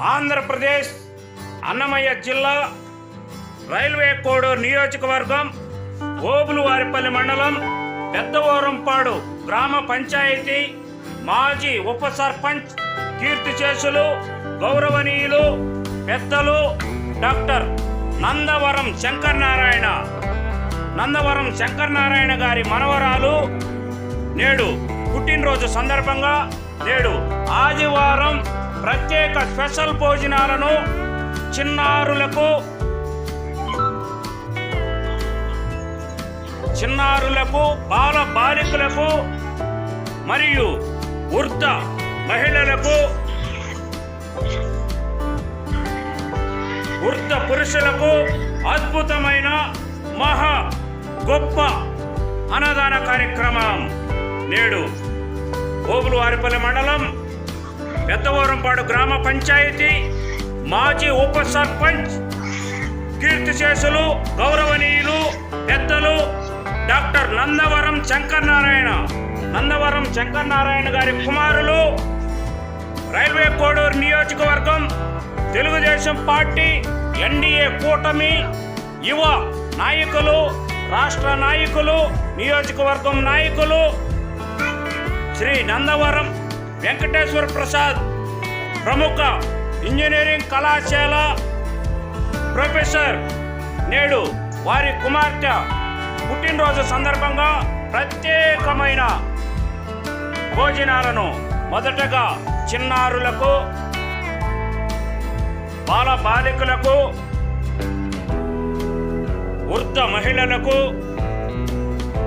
ఆంధ్రప్రదేశ్ అన్నమయ్య జిల్లా రైల్వే కోడూరు నియోజకవర్గం ఓబులవారిపల్లి మండలం పెద్దవోరంపాడు గ్రామ పంచాయతీ మాజీ ఉప సర్పంచ్ కీర్తిశేషులు గౌరవనీయులు పెద్దలు డాక్టర్ నందవరం శంకరనారాయణ గారి మనవరాలు నేడు పుట్టినరోజు సందర్భంగా నేడు ఆదివారం ప్రత్యేక స్పెషల్ భోజనాలను చిన్నారులకు బాల బాలికలకు మరియు వృద్ధ మహిళలకు వృద్ధ పురుషులకు అద్భుతమైన మహా గొప్ప అన్నదాన కార్యక్రమం నేడు ఓబులవారిపల్లి మండలం పెద్దవోరంపాడు గ్రామ పంచాయతీ మాజీ ఉప సర్పంచ్ కీర్తిశేషులు గౌరవనీయులు పెద్దలు డాక్టర్ నందవరం శంకరనారాయణ గారి కుమారులు రైల్వే కోడూరు నియోజకవర్గం తెలుగుదేశం పార్టీ ఎన్డీఏ కూటమి యువ నాయకులు రాష్ట్ర నాయకులు నియోజకవర్గం నాయకులు శ్రీ నందవరం వెంకటేశ్వర ప్రసాద్ ప్రముఖ ఇంజనీరింగ్ కళాశాల ప్రొఫెసర్ నేడు వారి కుమార్తె పుట్టినరోజు సందర్భంగా ప్రత్యేకమైన భోజనాలను మొదటగా చిన్నారులకు బాల బాలికలకు వృద్ధ మహిళలకు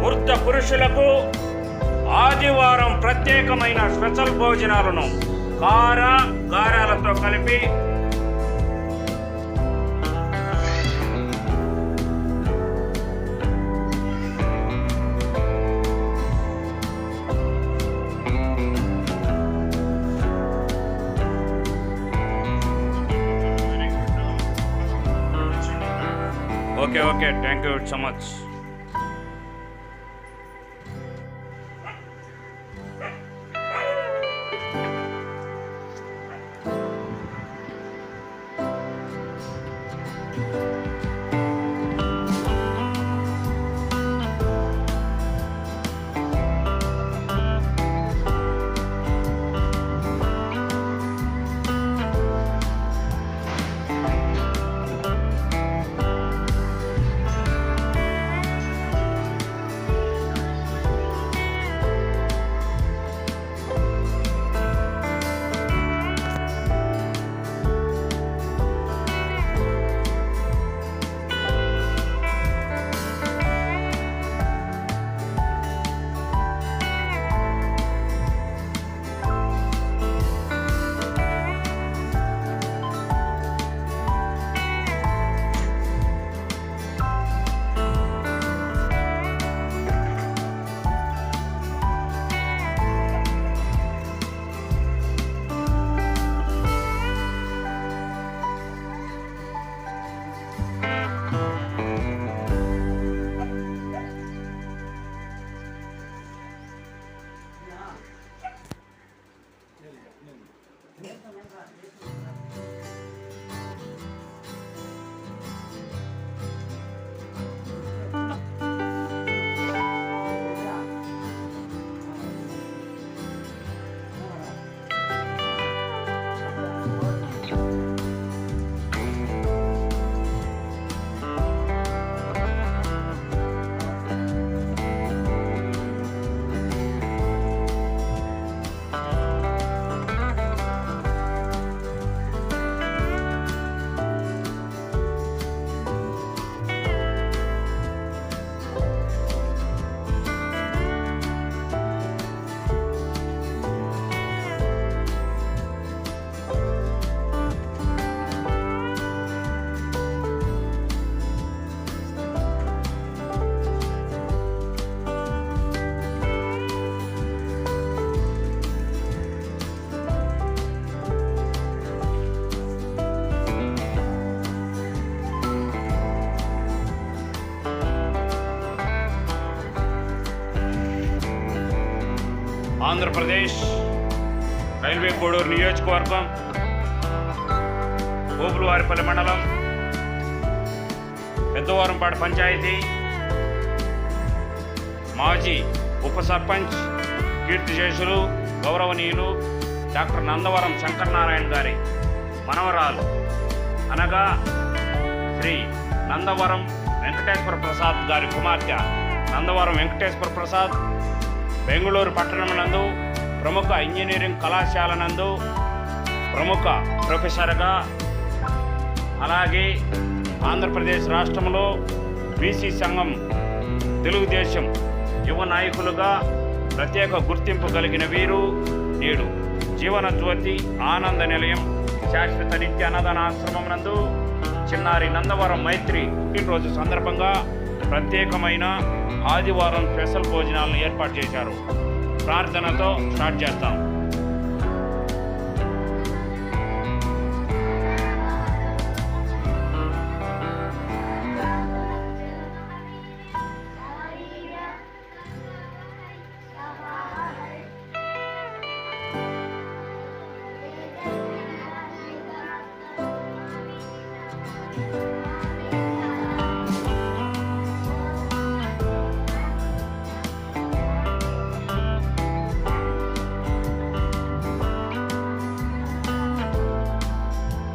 వృద్ధ పురుషులకు ఆదివారం ప్రత్యేకమైన స్పెషల్ భోజనాలను గారాలతో కలిపి okay thank you so much. Andhra Pradesh railway Koduru నియోజకవర్గం ఓబులవారిపల్లి మండలం పెద్దవారంపాడు పంచాయతీ మాజీ ఉప సర్పంచ్ కీర్తిశేషులు గౌరవనీయులు డాక్టర్ నందవరం శంకరనారాయణ గారి మనవరాలు అనగా శ్రీ నందవరం వెంకటేశ్వర ప్రసాద్ గారి కుమార్తె నందవరం వెంకటేశ్వర ప్రసాద్ బెంగళూరు పట్టణమునందు ప్రముఖ ఇంజనీరింగ్ కళాశాల నందు ప్రముఖ ప్రొఫెసర్గా, అలాగే ఆంధ్రప్రదేశ్ రాష్ట్రంలో బీసీ సంఘం తెలుగుదేశం యువ నాయకులుగా ప్రత్యేక గుర్తింపు కలిగిన వీరు నేడు జీవన జ్యోతి ఆనంద నిలయం శాశ్వత నిత్య అన్నదానాశ్రమం నందు చిన్నారి నందవరం మైత్రి పుట్టినరోజు సందర్భంగా ప్రత్యేకమైన ఆదివారం స్పెషల్ భోజనాలను ఏర్పాటు చేశారు. ప్రార్థనతో స్టార్ట్ చేస్తాం.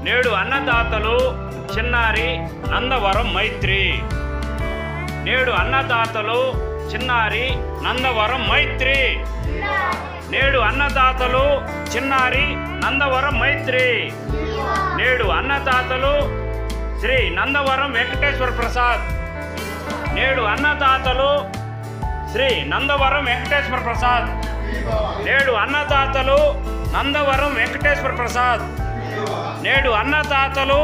నేడు అన్నదాతలు చిన్నారి నందవరం మైత్రి. నేడు అన్నదాతలు చిన్నారి నందవరం మైత్రి. నేడు అన్నదాతలు చిన్నారి నందవరం మైత్రి. నేడు అన్నదాతలు శ్రీ నందవరం వెంకటేశ్వర ప్రసాద్. నేడు అన్నదాతలు శ్రీ నందవరం వెంకటేశ్వర ప్రసాద్. నేడు అన్నదాతలు నందవరం వెంకటేశ్వర ప్రసాద్. నేడు అన్నదాతలు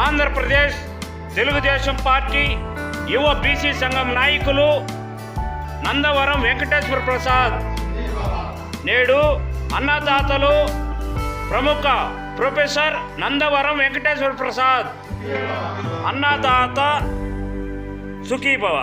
ఆంధ్రప్రదేశ్ తెలుగుదేశం పార్టీ యువ బీసీ సంఘం నాయకులు నందవరం వెంకటేశ్వర ప్రసాద్. నేడు అన్నదాతలు ప్రముఖ ప్రొఫెసర్ నందవరం వెంకటేశ్వర ప్రసాద్. అన్నదాత సుఖీభవ.